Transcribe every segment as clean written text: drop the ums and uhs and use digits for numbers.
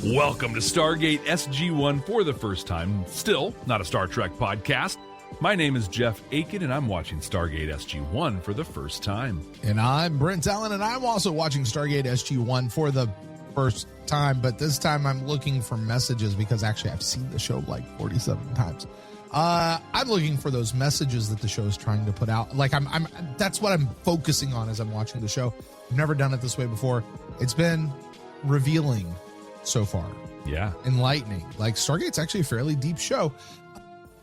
Welcome to Stargate SG-1 for the first time. Still not a Star Trek podcast. My name is Jeff Akin, and I'm watching Stargate SG-1 for the first time. And I'm Brent Allen, and I'm also watching Stargate SG-1 for the first time, but this time I'm looking for messages because actually I've seen the show like 47 times. I'm looking for those messages that the show is trying to put out. Like that's what I'm focusing on as I'm watching the show. I've never done it this way before. It's been revealing so far. Yeah. Enlightening. Like, Stargate's actually a fairly deep show.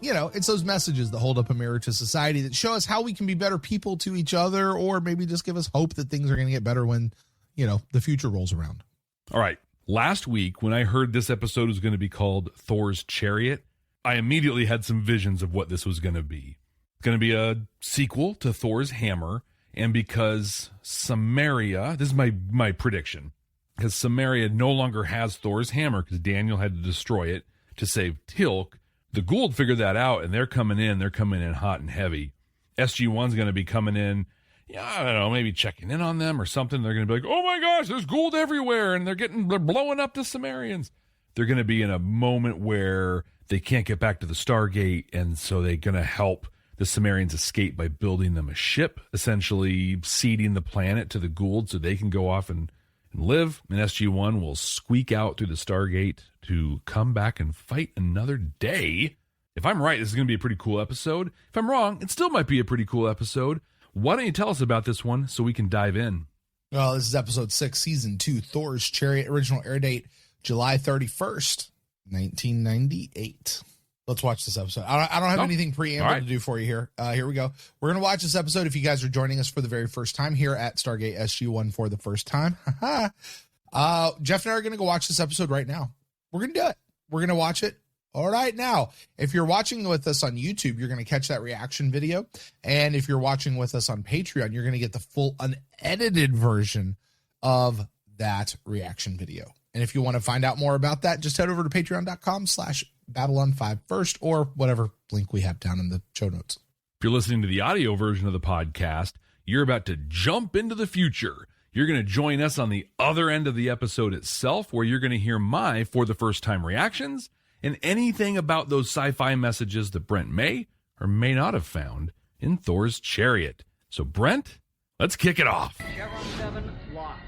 You know, it's those messages that hold up a mirror to society that show us how we can be better people to each other, or maybe just give us hope that things are going to get better when, you know, the future rolls around. All right. Last week, when I heard this episode was going to be called Thor's Chariot, I immediately had some visions of what this was going to be. It's going to be a sequel to Thor's Hammer, and because Samaria, this is my prediction, because Samaria no longer has Thor's hammer because Daniel had to destroy it to save Tilk. The Gould figured that out, and they're coming in hot and heavy. SG-1's going to be coming in, I don't know, maybe checking in on them or something. They're going to be like, oh my gosh, there's Gould everywhere, and they're blowing up the Sumerians. They're going to be in a moment where they can't get back to the Stargate, and so they're going to help the Sumerians escape by building them a ship, essentially seeding the planet to the Gould so they can go off and live, and SG-1 will squeak out through the Stargate to come back and fight another day. If I'm right, this is going to be a pretty cool episode. If I'm wrong, it still might be a pretty cool episode. Why don't you tell us about this one so we can dive in? Well, this is episode 6, season 2, Thor's Chariot. Original air date, July 31st, 1998. Let's watch this episode. I don't have anything preamble to do for you here. Here we go. We're going to watch this episode. If you guys are joining us for the very first time here at Stargate SG-1 for the first time, Jeff and I are going to go watch this episode right now. We're going to do it. We're going to watch it all right now. If you're watching with us on YouTube, you're going to catch that reaction video. And if you're watching with us on Patreon, you're going to get the full unedited version of that reaction video. And if you want to find out more about that, just head over to patreon.com/Babylon5 first, or whatever link we have down in the show notes. If you're listening to the audio version of the podcast, you're about to jump into the future. You're going to join us on the other end of the episode itself, where you're going to hear my for the first time reactions and anything about those sci-fi messages that Brent may or may not have found in Thor's Chariot. So Brent, let's kick it off. Chevron 7 locked.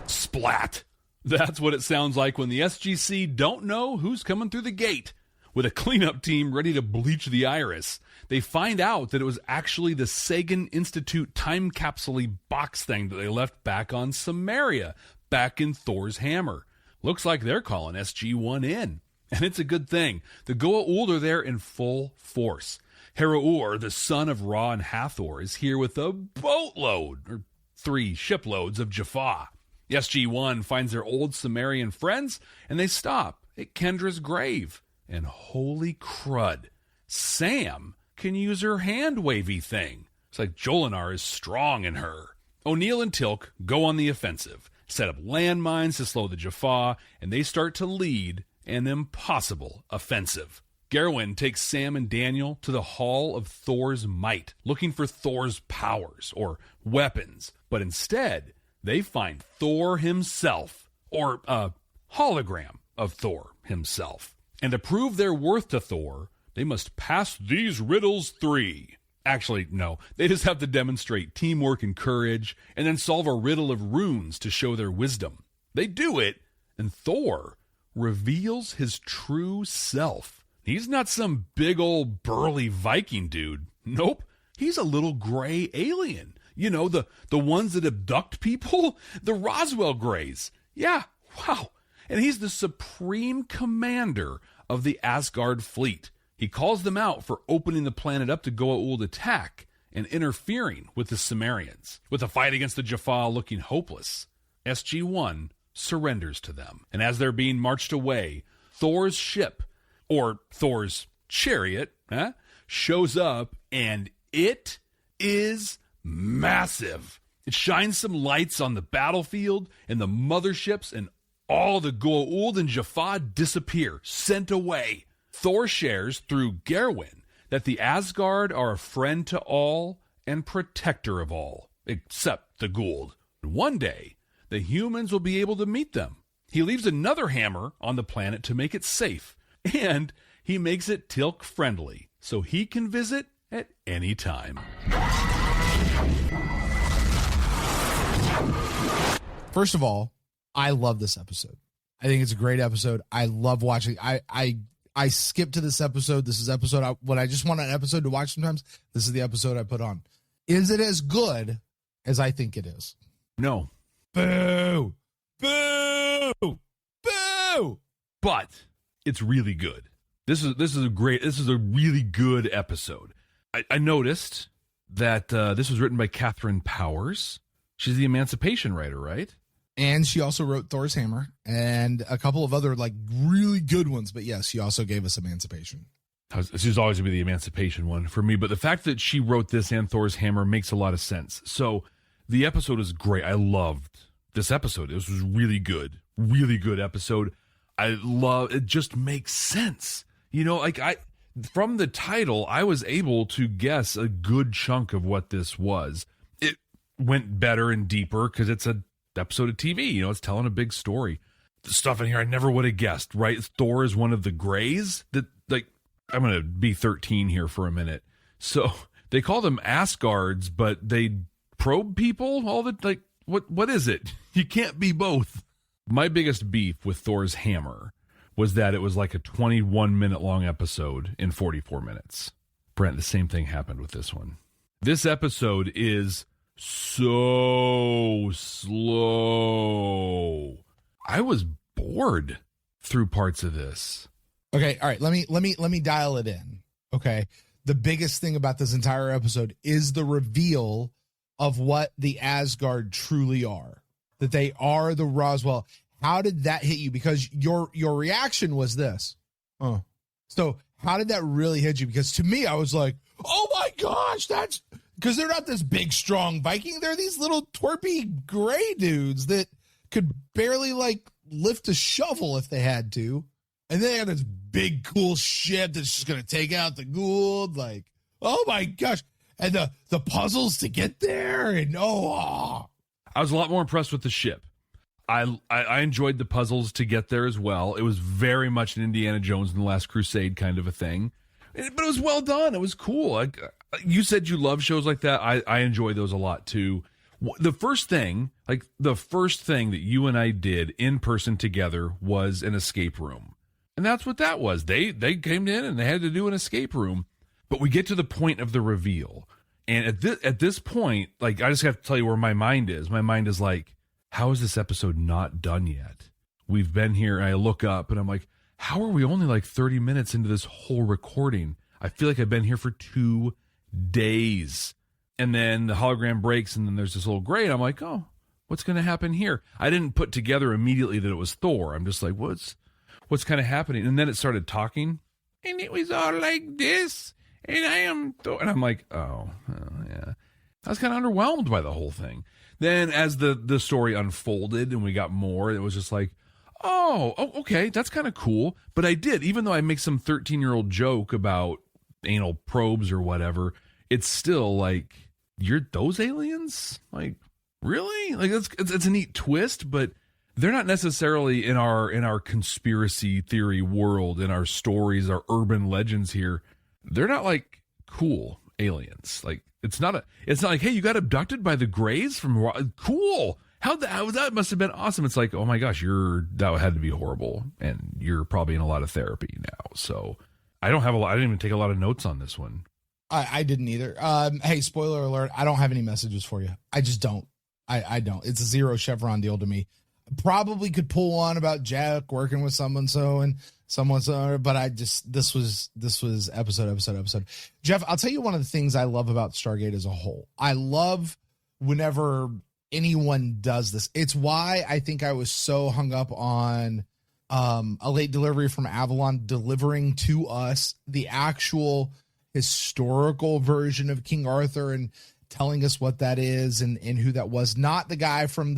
Splat. That's what it sounds like when the SGC don't know who's coming through the gate. With a cleanup team ready to bleach the iris, they find out that it was actually the Sagan Institute time capsule box thing that they left back on Samaria, back in Thor's hammer. Looks like they're calling SG-1 in. And it's a good thing. The Goa'uld are there in full force. Hera-Ur, the son of Ra and Hathor, is here with a boatload, or 3 shiploads of Jaffa. SG-1 finds their old Sumerian friends, and they stop at Kendra's grave. And holy crud, Sam can use her hand-wavy thing. It's like Jolinar is strong in her. O'Neill and Tilk go on the offensive, set up landmines to slow the Jaffa, and they start to lead an impossible offensive. Gerwin takes Sam and Daniel to the Hall of Thor's Might, looking for Thor's powers, or weapons, but instead they find Thor himself, or a hologram of Thor himself. And to prove their worth to Thor, they must pass these riddles 3. Actually, no, they just have to demonstrate teamwork and courage, and then solve a riddle of runes to show their wisdom. They do it, and Thor reveals his true self. He's not some big old burly Viking dude. Nope, he's a little gray alien. You know, the ones that abduct people? The Roswell Greys. Yeah, wow. And he's the supreme commander of the Asgard fleet. He calls them out for opening the planet up to Goa'uld attack and interfering with the Sumerians. With the fight against the Jaffa looking hopeless, SG-1 surrenders to them. And as they're being marched away, Thor's ship, or Thor's chariot, shows up, and it is massive. It shines some lights on the battlefield and the motherships, and all the Goa'uld and Jaffa disappear, sent away. Thor shares through Gerwin that the Asgard are a friend to all and protector of all, except the Goa'uld. One day, the humans will be able to meet them. He leaves another hammer on the planet to make it safe, and he makes it Tilk friendly, so he can visit at any time. First of all, I love this episode. I think it's a great episode. I love watching. I skip to this episode. This is episode when I just want an episode to watch sometimes. This is the episode I put on. Is it as good as I think it is? No. Boo! Boo! Boo! But it's really good. This is a really good episode. I noticed that this was written by Catherine Powers. She's the Emancipation writer, right? And she also wrote Thor's Hammer and a couple of other like really good ones. But yes, she also gave us Emancipation. She's always going to be the Emancipation one for me. But the fact that she wrote this and Thor's Hammer makes a lot of sense. So the episode is great. I loved this episode. This was really good episode. It just makes sense. You know, like from the title, I was able to guess a good chunk of what this was. It went better and deeper because it's an episode of TV. You know, it's telling a big story. The stuff in here I never would have guessed, right? Thor is one of the Greys that, like, I'm going to be 13 here for a minute. So they call them Asgards, but they probe people all the, like, what is it? You can't be both. My biggest beef with Thor's Hammer was that it was like a 21-minute long episode in 44 minutes. Brent, the same thing happened with this one. This episode is so slow. I was bored through parts of this. Okay, all right. Let me dial it in. Okay. The biggest thing about this entire episode is the reveal of what the Asgard truly are. That they are the Roswell. How did that hit you? Because your reaction was this. Oh. So how did that really hit you? Because to me, I was like, oh my gosh, that's because they're not this big, strong Viking. They're these little twerpy gray dudes that could barely like lift a shovel if they had to. And then they have this big, cool ship that's just going to take out the Goa'uld. Like, oh my gosh. And the puzzles to get there. And I was a lot more impressed with the ship. I enjoyed the puzzles to get there as well. It was very much an Indiana Jones and the Last Crusade kind of a thing. But it was well done. It was cool. You said you love shows like that. I enjoy those a lot too. The first thing that you and I did in person together was an escape room. And that's what that was. They came in and they had to do an escape room. But we get to the point of the reveal. And at this point, like, I just have to tell you where my mind is. My mind is like, how is this episode not done yet? We've been here, and I look up, and I'm like, how are we only like 30 minutes into this whole recording? I feel like I've been here for 2 days. And then the hologram breaks, and then there's this little gray, and I'm like, oh, what's going to happen here? I didn't put together immediately that it was Thor. I'm just like, what's kind of happening? And then it started talking, and it was all like this, and I am Thor. And I'm like, oh yeah. I was kind of underwhelmed by the whole thing. Then as the story unfolded and we got more, it was just like, oh, okay, that's kind of cool. But I did, even though I make some 13-year-old joke about anal probes or whatever, it's still like, you're those aliens? Like, really? Like, it's a neat twist, but they're not necessarily in our conspiracy theory world, in our stories, our urban legends here. They're not like cool aliens. Like, it's not like, hey, you got abducted by the Greys from cool. How that must have been awesome. It's like, oh my gosh, that had to be horrible, and you're probably in a lot of therapy now. So I didn't even take a lot of notes on this one. I didn't either. Hey, spoiler alert, I don't have any messages for you. I just don't. I don't. It's a zero chevron deal to me. Probably could pull on about Jack working with someone so, but this was episode. Jeff, I'll tell you one of the things I love about Stargate as a whole. I love whenever anyone does this. It's why I think I was so hung up on a late delivery from Avalon delivering to us the actual historical version of King Arthur and telling us what that is and who that was. Not the guy from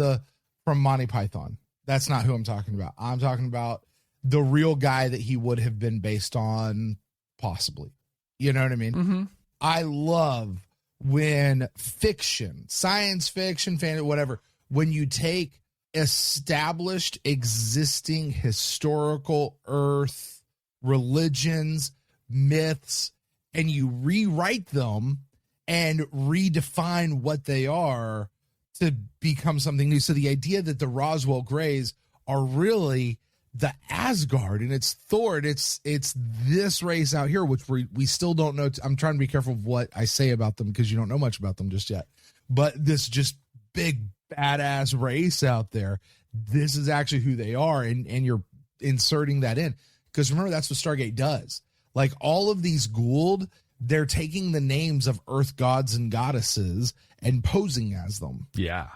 Monty Python. That's not who I'm talking about. I'm talking about the real guy that he would have been based on, possibly. You know what I mean? Mm-hmm. I love when fiction, science fiction, fantasy, whatever, when you take established, existing historical Earth religions, myths, and you rewrite them and redefine what they are to become something new. So the idea that the Roswell Greys are really the Asgard, and it's Thor, and it's this race out here, which we still don't know. I'm trying to be careful of what I say about them because you don't know much about them just yet. But this just big badass race out there, this is actually who they are, and you're inserting that in. Because remember, that's what Stargate does. Like all of these Goa'uld, they're taking the names of Earth gods and goddesses and posing as them. Yeah.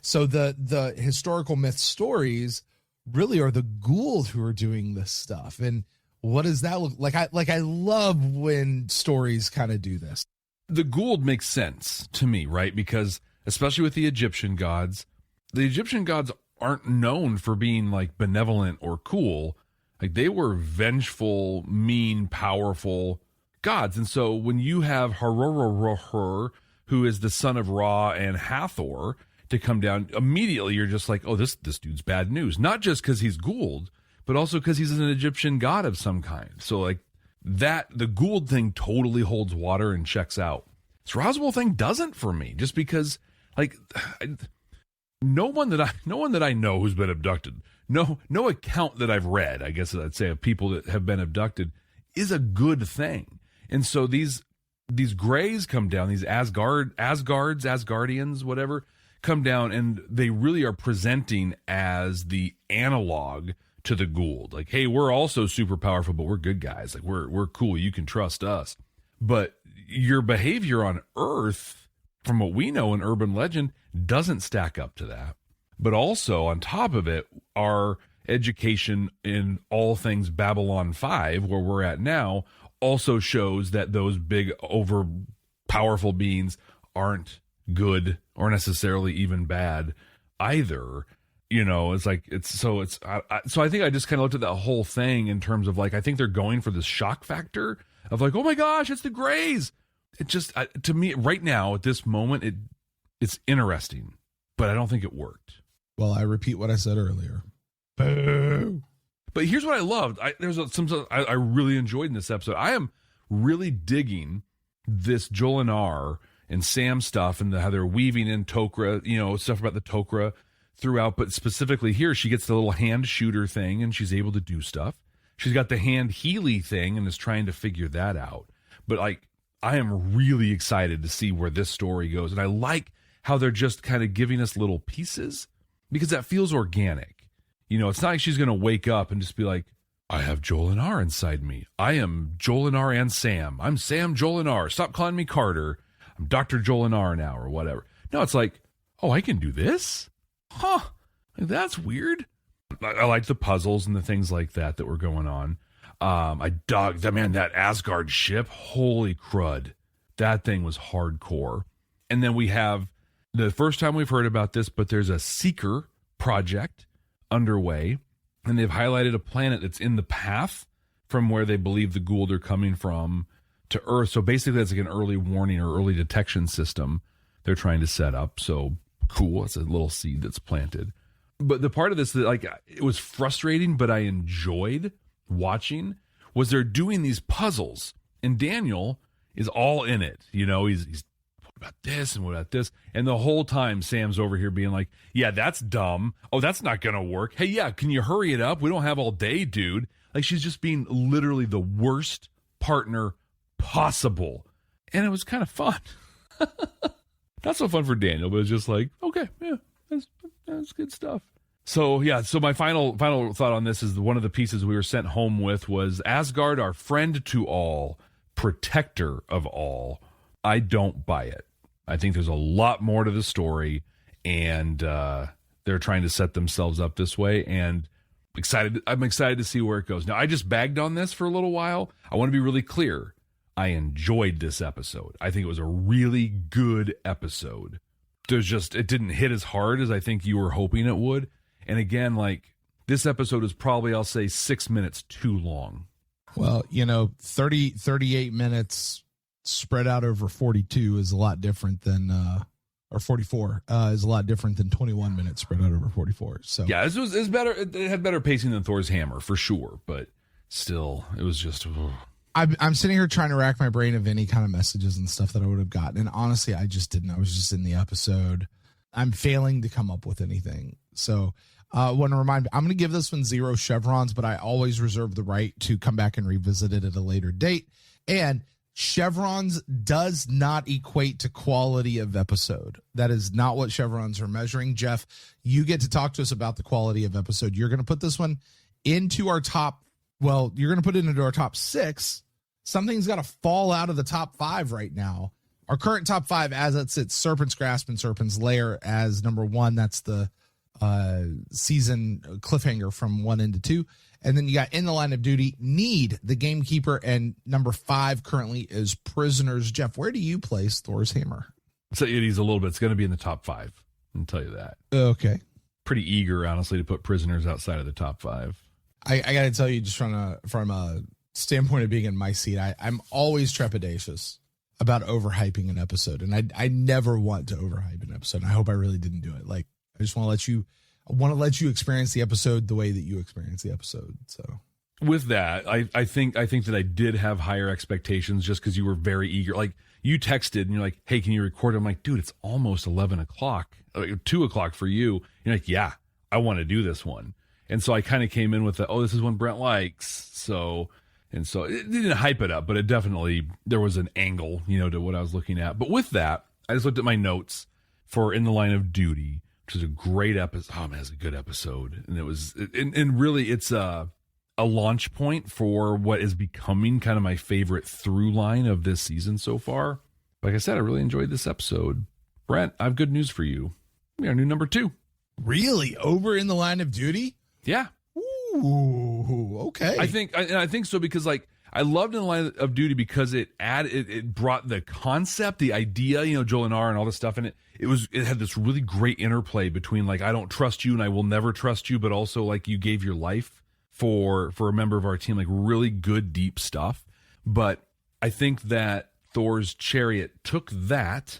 So the historical myth stories really are the Goa'uld who are doing this stuff. And what does that look like? I love when stories kind of do this. The Goa'uld makes sense to me, right? Because especially with the Egyptian gods aren't known for being like benevolent or cool. Like they were vengeful, mean, powerful gods. And so when you have Harororor, who is the son of Ra and Hathor, to come down, immediately you're just like, oh, this dude's bad news. Not just because he's Goa'uld, but also because he's an Egyptian god of some kind. So like that, the Goa'uld thing totally holds water and checks out. This Roswell thing doesn't for me, just because like no one that I know who's been abducted, no account that I've read, I guess I'd say, of people that have been abducted is a good thing. And so these Greys come down, these Asgardians, whatever, come down, and they really are presenting as the analog to the Goa'uld. Like, hey, we're also super powerful, but we're good guys. Like we're cool. You can trust us. But your behavior on Earth, from what we know in urban legend, doesn't stack up to that. But also on top of it, our education in all things Babylon 5, where we're at now, also shows that those big over powerful beings aren't good or necessarily even bad either. You know, it's like, so I think I just kind of looked at that whole thing in terms of like, I think they're going for this shock factor of like, oh my gosh, it's the Greys. It just, to me right now at this moment, it's interesting, but I don't think it worked. Well, I repeat what I said earlier. Boo. But here's what I loved. I really enjoyed in this episode. I am really digging this Jolinar and Sam stuff and how they're weaving in Tok'ra, you know, stuff about the Tok'ra throughout. But specifically here, she gets the little hand shooter thing and she's able to do stuff. She's got the hand Healy thing and is trying to figure that out. But like, I am really excited to see where this story goes. And I like how they're just kind of giving us little pieces because that feels organic. You know, it's not like she's going to wake up and just be like, I have Jolinar inside me. I am Jolinar and Sam. I'm Sam Jolinar. Stop calling me Carter. I'm Dr. Jolinar now or whatever. No, it's like, oh, I can do this? Huh. That's weird. I like the puzzles and the things like that were going on. I dug that, man, that Asgard ship. Holy crud. That thing was hardcore. And then we have the first time we've heard about this, but there's a Seeker project underway, and they've highlighted a planet that's in the path from where they believe the Goa'uld are coming from to Earth. So basically that's like an early warning or early detection system they're trying to set up. So cool. It's a little seed that's planted. But the part of this that like it was frustrating, but I enjoyed watching was they're doing these puzzles, and Daniel is all in it. You know, he's what about this and what about this? And the whole time Sam's over here being like, yeah, that's dumb. Oh, that's not going to work. Hey, yeah, can you hurry it up? We don't have all day, dude. Like she's just being literally the worst partner possible. And it was kind of fun. Not so fun for Daniel, but it's just like, okay, yeah, that's good stuff. So yeah, so my final thought on this is one of the pieces we were sent home with was Asgard, our friend to all, protector of all. I don't buy it. I think there's a lot more to the story, and they're trying to set themselves up this way, and I'm excited to see where it goes. Now, I just bagged on this for a little while. I want to be really clear. I enjoyed this episode. I think it was a really good episode. It didn't hit as hard as I think you were hoping it would. And again, like This episode is probably, I'll say, 6 minutes too long. Well, 38 minutes spread out over 42 is a lot different than, or 44 is a lot different than 21 minutes spread out over 44. So yeah, it was better. It had better pacing than Thor's hammer for sure, but still, it was just. I'm sitting here trying to rack my brain of any kind of messages and stuff that I would have gotten, and honestly, I just didn't. I was just in the episode. I'm failing to come up with anything. So I want to remind, I'm going to give this one 0 chevrons, but I always reserve the right to come back and revisit it at a later date. And chevrons does not equate to quality of episode. That is not what chevrons are measuring. Jeff, you get to talk to us about the quality of episode. You're going to put this one into our top. Well, you're going to put it into our top 6. Something's got to fall out of the top 5 right now. Our current top 5 as it sits, Serpent's Grasp and Serpent's Lair as number 1. That's the season cliffhanger from 1 into 2. And then you got In the Line of Duty, Need, The Gamekeeper, and number 5 currently is Prisoners. Jeff, where do you place Thor's hammer? So it is a little bit. It's going to be in the top 5. I'll tell you that. Okay. Pretty eager, honestly, to put Prisoners outside of the top 5. I got to tell you, just from a standpoint of being in my seat, I'm always trepidatious about overhyping an episode, and I never want to overhype an episode. And I hope I really didn't do it. Like, I just want to let you experience the episode the way that you experience the episode. So with that, I think that I did have higher expectations just because you were very eager. Like, you texted and you're like, "Hey, can you record?" I'm like, "Dude, it's almost 11 o'clock, 2 o'clock for you." You're like, "Yeah, I want to do this one." And so I kind of came in with this is one Brent likes. So it didn't hype it up, but it definitely, there was an angle, to what I was looking at. But with that, I just looked at my notes for In the Line of Duty, which is a great episode. Oh man, it's a good episode. And and really it's a launch point for what is becoming kind of my favorite through line of this season so far. Like I said, I really enjoyed this episode. Brent, I have good news for you. We are new number 2. Really? Over In the Line of Duty? Yeah. Ooh, okay. I think so because I loved In the Line of Duty because it brought the concept, the idea, Joel and R and all this stuff in it. It had this really great interplay between I don't trust you and I will never trust you, but also you gave your life for a member of our team, really good deep stuff. But I think that Thor's Chariot took that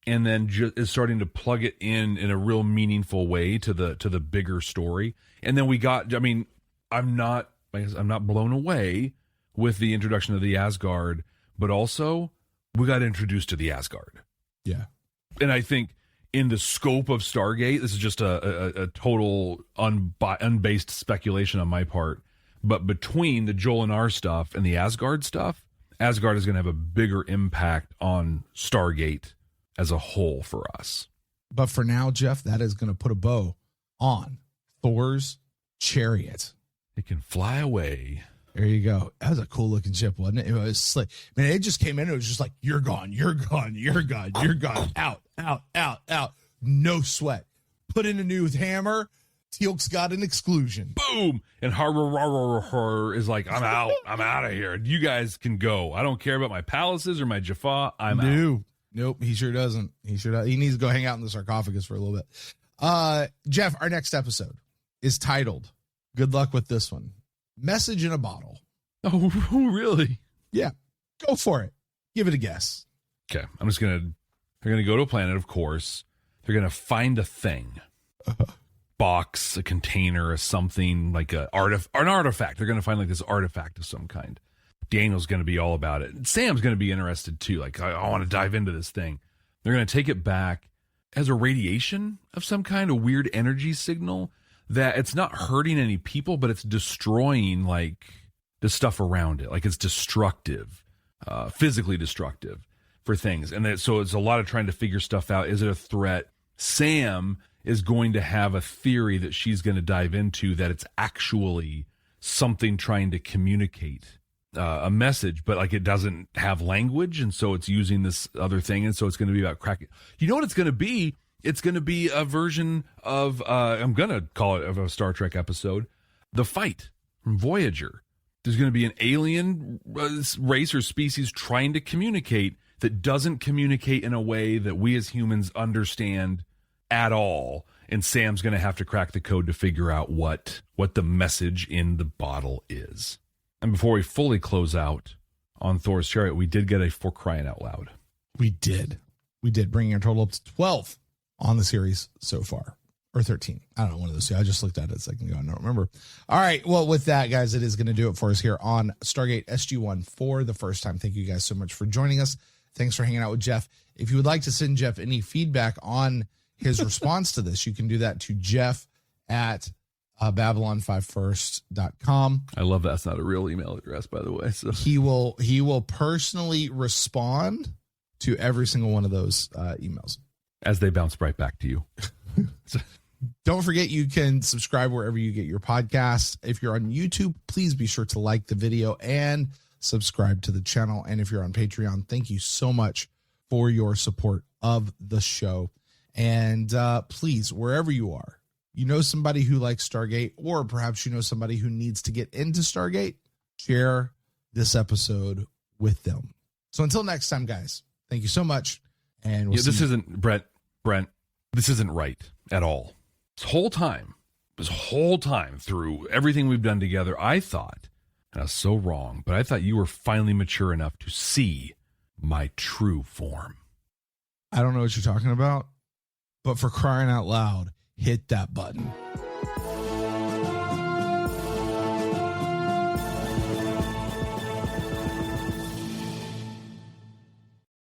and then is starting to plug it in a real meaningful way to the bigger story. And then we got, I'm not blown away with the introduction of the Asgard, but also we got introduced to the Asgard. Yeah. And I think in the scope of Stargate, this is just a total unbased speculation on my part, but between the Joel and R stuff and the Asgard stuff, Asgard is going to have a bigger impact on Stargate as a whole for us. But for now, Jeff, that is going to put a bow on Thor's Chariot. It can fly away. There you go. That was a cool looking ship, wasn't it? It was slick. Man, it just came in. It was just like, you're gone, you're gone, you're gone, you're gone. Out, out, out, out. No sweat. Put in a new hammer. Teal'c's got an exclusion. Boom. And Har is like, I'm out. I'm out of here. You guys can go. I don't care about my palaces or my Jaffa. I'm out. Nope, he sure doesn't. He needs to go hang out in the sarcophagus for a little bit. Jeff, our next episode is titled, good luck with this one, Message in a Bottle. Oh, really? Yeah. Go for it. Give it a guess. Okay. They're going to go to a planet, of course. They're going to find a thing. Box, a container, or something like an artifact. They're going to find this artifact of some kind. Daniel's going to be all about it. Sam's going to be interested too. I want to dive into this thing. They're going to take it back as a radiation of some kind, a weird energy signal that it's not hurting any people, but it's destroying the stuff around it. It's destructive, physically destructive for things. And so it's a lot of trying to figure stuff out. Is it a threat? Sam is going to have a theory that she's going to dive into that it's actually something trying to communicate a message, but it doesn't have language, and so it's using this other thing, and so it's going to be about cracking. You know what it's going to be? It's going to be a version of I'm going to call it of a Star Trek episode, The Fight from Voyager. There's going to be an alien race or species trying to communicate that doesn't communicate in a way that we as humans understand at all. and Sam's going to have to crack the code to figure out what the message in the bottle is. And before we fully close out on Thor's Chariot, we did get a For Crying Out Loud. We did, bringing our total up to 12 on the series so far. Or 13. I don't know, one of those two. I just looked at it a second ago. I don't remember. All right. Well, with that, guys, it is going to do it for us here on Stargate SG-1 for the first time. Thank you guys so much for joining us. Thanks for hanging out with Jeff. If you would like to send Jeff any feedback on his response to this, you can do that to Jeff at Babylon5first.com. I love that's not a real email address, by the way. So he will personally respond to every single one of those emails as they bounce right back to you. Don't forget, you can subscribe wherever you get your podcasts. If you're on YouTube, please be sure to like the video and subscribe to the channel. And if you're on Patreon, thank you so much for your support of the show. And please, wherever you are, you know somebody who likes Stargate, or perhaps you know somebody who needs to get into Stargate, share this episode with them. So until next time, guys, thank you so much. And this isn't Brent, this isn't right at all. This whole time through everything we've done together, I thought, and I was so wrong, but I thought you were finally mature enough to see my true form. I don't know what you're talking about, but for crying out loud, hit that button.